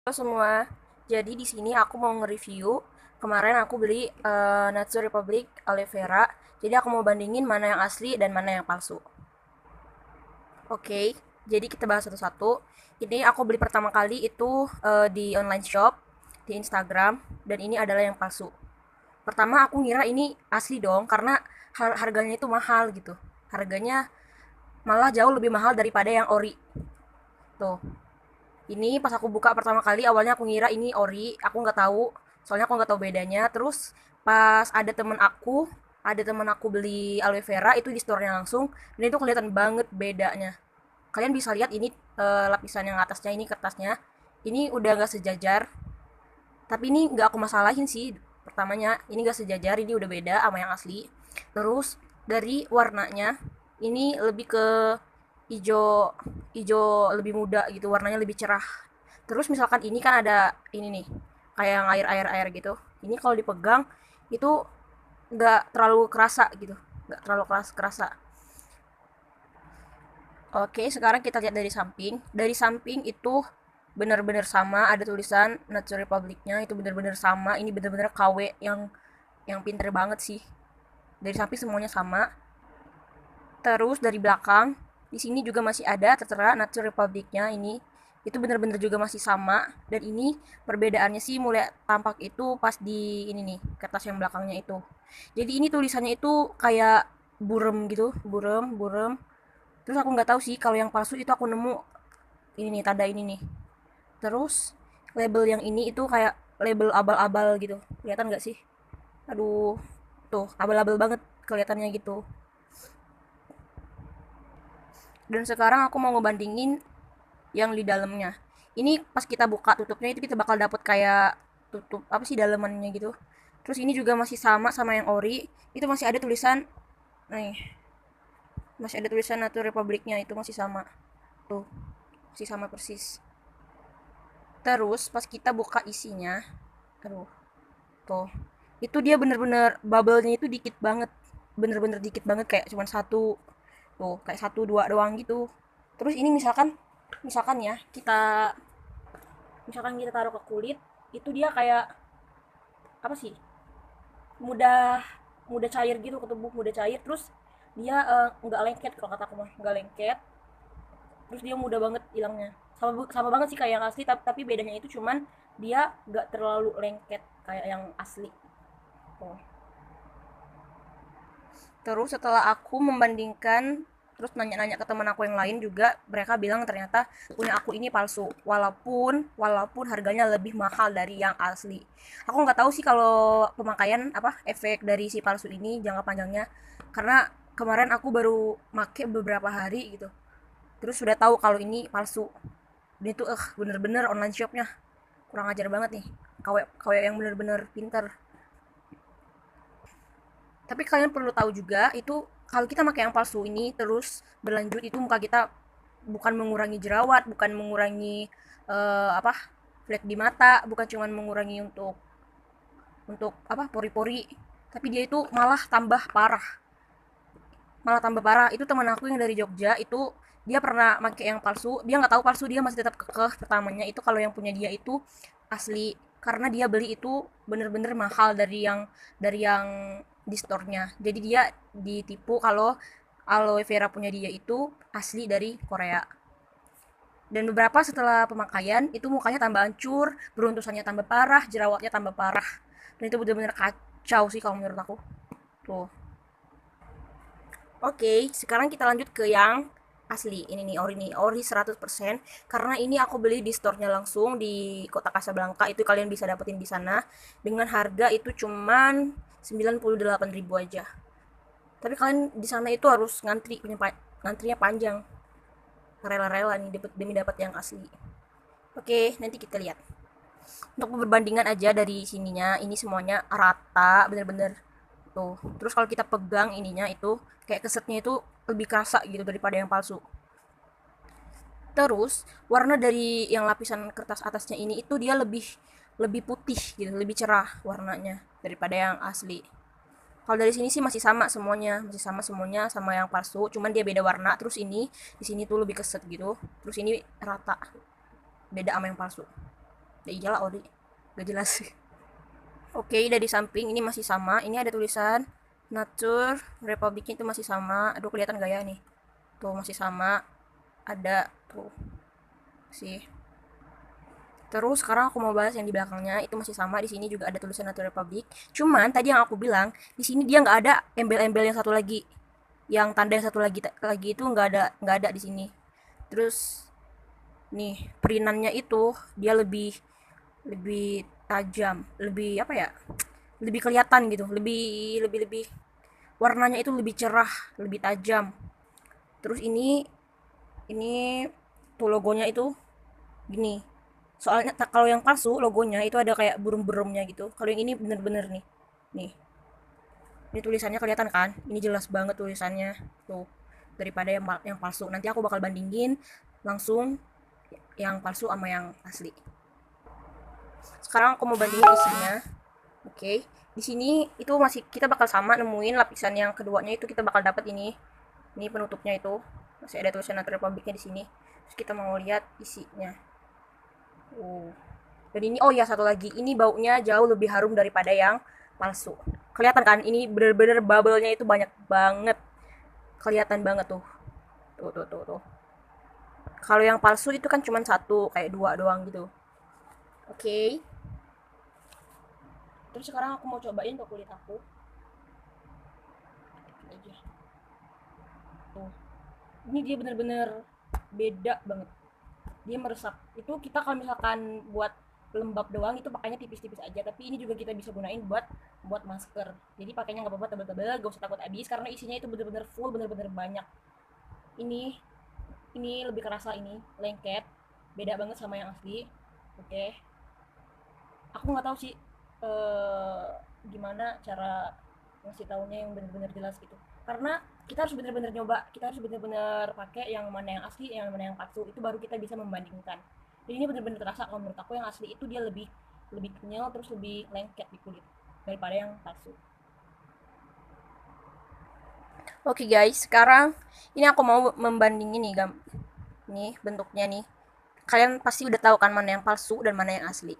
Halo semua. Jadi di sini aku mau nge-review. Kemarin aku beli Nature Republic aloe vera. Jadi aku mau bandingin mana yang asli dan mana yang palsu. Oke, jadi kita bahas satu-satu. Ini aku beli pertama kali itu di online shop di Instagram dan ini adalah yang palsu. Pertama aku ngira ini asli dong karena harganya itu mahal gitu. Harganya malah jauh lebih mahal daripada yang ori. Tuh, ini pas aku buka pertama kali awalnya aku ngira ini ori, aku nggak tahu, soalnya aku nggak tahu bedanya. Terus pas ada temen aku beli aloe vera itu di store-nya langsung, dan itu kelihatan banget bedanya. Kalian bisa lihat ini lapisan yang atasnya ini kertasnya, ini udah nggak sejajar. Tapi ini nggak aku masalahin sih. Pertamanya ini nggak sejajar, ini udah beda sama yang asli. Terus dari warnanya ini lebih ke hijau hijau lebih muda gitu, warnanya lebih cerah. Terus misalkan ini kan ada ini nih, kayak yang air gitu. Ini kalau dipegang itu nggak terlalu kerasa gitu, nggak terlalu kerasa. Oke, sekarang kita lihat dari samping. Dari samping itu benar-benar sama, ada tulisan Nature Republic-nya itu benar-benar sama. Ini benar-benar KW yang pinter banget sih. Dari samping semuanya sama. Terus dari belakang, di sini juga masih ada tertera Nature Republic-nya ini. Itu benar-benar juga masih sama, dan ini perbedaannya sih mulai tampak itu pas di ini nih, kertas yang belakangnya itu. Jadi ini tulisannya itu kayak burem gitu, burem, burem. Terus aku nggak tahu sih kalau yang palsu itu aku nemu ini nih tanda ini nih. Terus label yang ini itu kayak label abal-abal gitu. Kelihatan nggak sih? Aduh, tuh abal-abal banget kelihatannya gitu. Dan sekarang aku mau ngebandingin yang di dalamnya. Ini pas kita buka tutupnya itu kita bakal dapet kayak tutup apa sih dalamannya gitu. Terus ini juga masih sama yang ori. Itu masih ada tulisan nih, masih ada tulisan Nature Republic-nya itu masih sama. Tuh, masih sama persis. Terus pas kita buka isinya, aduh, tuh. Itu dia bener-bener bubble-nya itu dikit banget. Bener-bener dikit banget kayak cuman satu, tuh, kayak satu dua doang gitu. Terus ini misalkan ya, misalkan kita taruh ke kulit, itu dia kayak apa sih? Mudah mudah cair gitu ke tubuh, mudah cair. Terus dia nggak lengket, kalau kata aku mah nggak lengket. Terus dia mudah banget hilangnya, sama banget sih kayak yang asli, tapi bedanya itu cuman dia nggak terlalu lengket kayak yang asli. Oh. Terus setelah aku membandingkan, terus nanya-nanya ke teman aku yang lain juga, mereka bilang ternyata punya aku ini palsu, walaupun harganya lebih mahal dari yang asli. Aku nggak tahu sih kalau pemakaian apa efek dari si palsu ini jangka panjangnya, karena kemarin aku baru make beberapa hari gitu, terus sudah tahu kalau ini palsu. Dan itu bener-bener online shopnya kurang ajar banget nih, KW KW yang bener-bener pinter. Tapi kalian perlu tahu juga itu kalau kita pakai yang palsu ini terus berlanjut, itu muka kita bukan mengurangi jerawat, bukan mengurangi apa flek di mata, bukan cuma mengurangi untuk apa pori-pori, tapi dia itu malah tambah parah. Itu teman aku yang dari Jogja itu, dia pernah pakai yang palsu, dia nggak tahu palsu, dia masih tetap kekeh pertamanya itu kalau yang punya dia itu asli, karena dia beli itu bener-bener mahal dari yang di store-nya. Jadi dia ditipu kalau aloe vera punya dia itu asli dari Korea. Dan beberapa setelah pemakaian itu mukanya tambah hancur, beruntusannya tambah parah, jerawatnya tambah parah. Dan itu bener-bener kacau sih kalau menurut aku. Tuh. Oke, sekarang kita lanjut ke yang asli. Ini nih, ori 100%. Karena ini aku beli di store-nya langsung di Kota Kasablanka. Itu kalian bisa dapetin di sana dengan harga itu cuman 98.000 aja. Tapi kalian di sana itu harus ngantrinya panjang. Rela-rela nih demi dapat yang asli. Oke, nanti kita lihat. Untuk perbandingan aja dari sininya, ini semuanya rata, bener-bener tuh. Terus kalau kita pegang ininya itu kayak kesetnya itu lebih kerasa gitu daripada yang palsu. Terus warna dari yang lapisan kertas atasnya ini itu dia lebih lebih putih gitu, lebih cerah warnanya daripada yang asli. Kalau dari sini sih masih sama semuanya sama yang palsu, cuman dia beda warna. Terus ini di sini tuh lebih keset gitu. Terus ini rata, beda sama yang palsu. Ya iyalah ori, gak jelas. Oke, dari samping ini masih sama. Ini ada tulisan Nature Republicnya itu masih sama. Aduh, kelihatan gak ya nih? Tuh masih sama. Ada tuh sih. Terus sekarang aku mau bahas yang di belakangnya itu masih sama. Di sini juga ada tulisan Nature Republic. Cuman tadi yang aku bilang di sini dia nggak ada embel-embel yang satu lagi. Yang tanda yang satu lagi itu nggak ada di sini. Terus nih perinannya itu dia lebih lebih tajam, lebih apa ya? Lebih kelihatan gitu, lebih warnanya itu lebih cerah, lebih tajam. Terus ini tuh logonya itu gini. Soalnya kalau yang palsu logonya itu ada kayak burung-burungnya gitu. Kalau yang ini bener-bener nih. Nih, ini tulisannya kelihatan kan? Ini jelas banget tulisannya. Tuh, daripada yang palsu. Nanti aku bakal bandingin langsung yang palsu sama yang asli. Sekarang aku mau bandingin isinya. Oke. Di sini itu masih kita bakal sama nemuin lapisan yang keduanya itu kita bakal dapat ini. Ini penutupnya itu. Masih ada tulisan Nature Republicnya di sini. Terus kita mau lihat isinya. Dan ini oh ya satu lagi, ini baunya jauh lebih harum daripada yang palsu. Kelihatan kan? Ini bener-bener bubble-nya itu banyak banget. Kelihatan banget tuh. Tuh. Kalau yang palsu itu kan cuma satu, kayak dua doang gitu. Oke. Okay. Terus sekarang aku mau cobain ke kulit aku. Aja. Tuh. Ini dia bener-bener beda banget. Dia meresap. Itu kita kalau misalkan buat lembab doang itu pakainya tipis-tipis aja, tapi ini juga kita bisa gunain buat masker. Jadi pakainya nggak apa-apa tebel-tebel, gak usah takut habis karena isinya itu bener-bener full, bener-bener banyak. Ini ini lebih kerasa, ini lengket, beda banget sama yang asli. Oke, aku nggak tahu sih eh, gimana cara ngasih taunya yang bener-bener jelas gitu, karena kita harus bener-bener nyoba, kita harus bener-bener pakai yang mana yang asli yang mana yang palsu, itu baru kita bisa membandingkan. Jadi ini bener-bener terasa, kalau menurut aku yang asli itu dia lebih lebih kenyal, terus lebih lengket di kulit daripada yang palsu. Oke guys, sekarang ini aku mau membandingin nih nih bentuknya nih. Kalian pasti udah tahu kan mana yang palsu dan mana yang asli.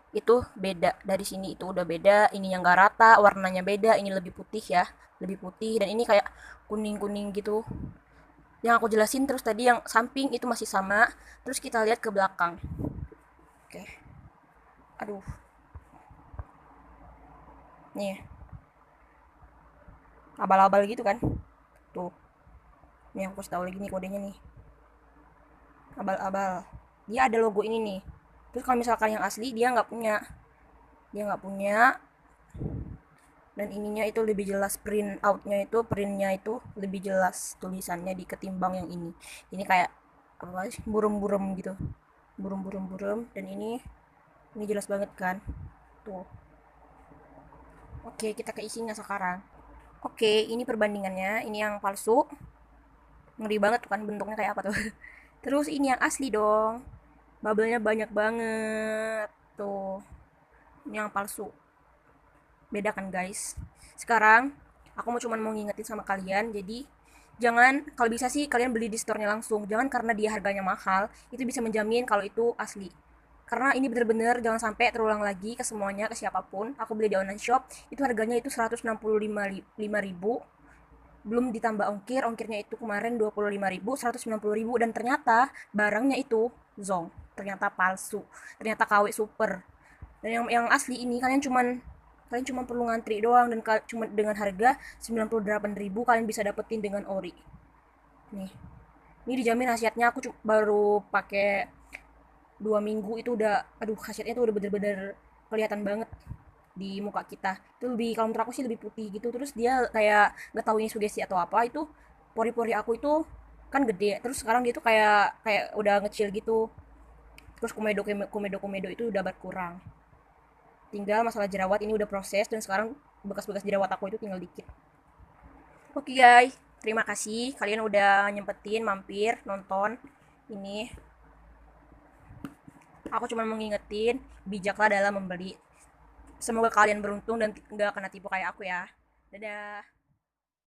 Itu beda, dari sini itu udah beda. Ini yang gak rata, warnanya beda. Ini lebih putih ya, lebih putih, dan ini kayak kuning kuning gitu. Yang aku jelasin terus tadi yang samping itu masih sama. Terus kita lihat ke belakang. Oke, aduh, nih abal-abal gitu kan. Tuh, ini aku kasih tahu lagi nih kodenya nih, abal-abal. Dia ada logo ini nih. Terus kalau misalkan yang asli dia nggak punya, dan ininya itu lebih jelas, printnya itu lebih jelas tulisannya di ketimbang yang ini kayak apa sih, burum-burum gitu, burum-burum, dan ini jelas banget kan. Tuh. Oke, kita ke isinya sekarang. Oke, ini perbandingannya. Ini yang palsu, ngeri banget tuh kan bentuknya kayak apa tuh. Terus ini yang asli dong, bubble-nya banyak banget. Tuh, ini yang palsu. Beda kan guys. Sekarang aku mau ngingetin sama kalian, jadi jangan, kalau bisa sih kalian beli di store-nya langsung, jangan karena dia harganya mahal itu bisa menjamin kalau itu asli, karena ini bener-bener jangan sampai terulang lagi ke semuanya, ke siapapun. Aku beli di online shop itu harganya itu 165.000, belum ditambah ongkirnya itu kemarin 25.000, 190.000, dan ternyata barangnya itu zong, ternyata palsu, ternyata KW super. Dan yang asli ini kalian cuma perlu ngantri doang, dan cuma dengan harga 98.000 kalian bisa dapetin dengan ori. Nih, ini dijamin khasiatnya. Aku baru pakai 2 minggu itu udah, aduh, khasiatnya tuh udah bener-bener kelihatan banget di muka kita. Itu lebih, kalau menurut aku sih lebih putih gitu. Terus dia kayak nggak tahu ini sugesti atau apa, itu pori-pori aku itu kan gede. Terus sekarang dia tuh kayak kayak udah ngecil gitu. Terus komedo itu udah berkurang. Tinggal masalah jerawat ini udah proses, dan sekarang bekas-bekas jerawat aku itu tinggal dikit. Oke guys, terima kasih kalian udah nyempetin mampir nonton ini. Aku cuma mau ngingetin, bijaklah dalam membeli. Semoga kalian beruntung dan gak kena tipu kayak aku ya. Dadah.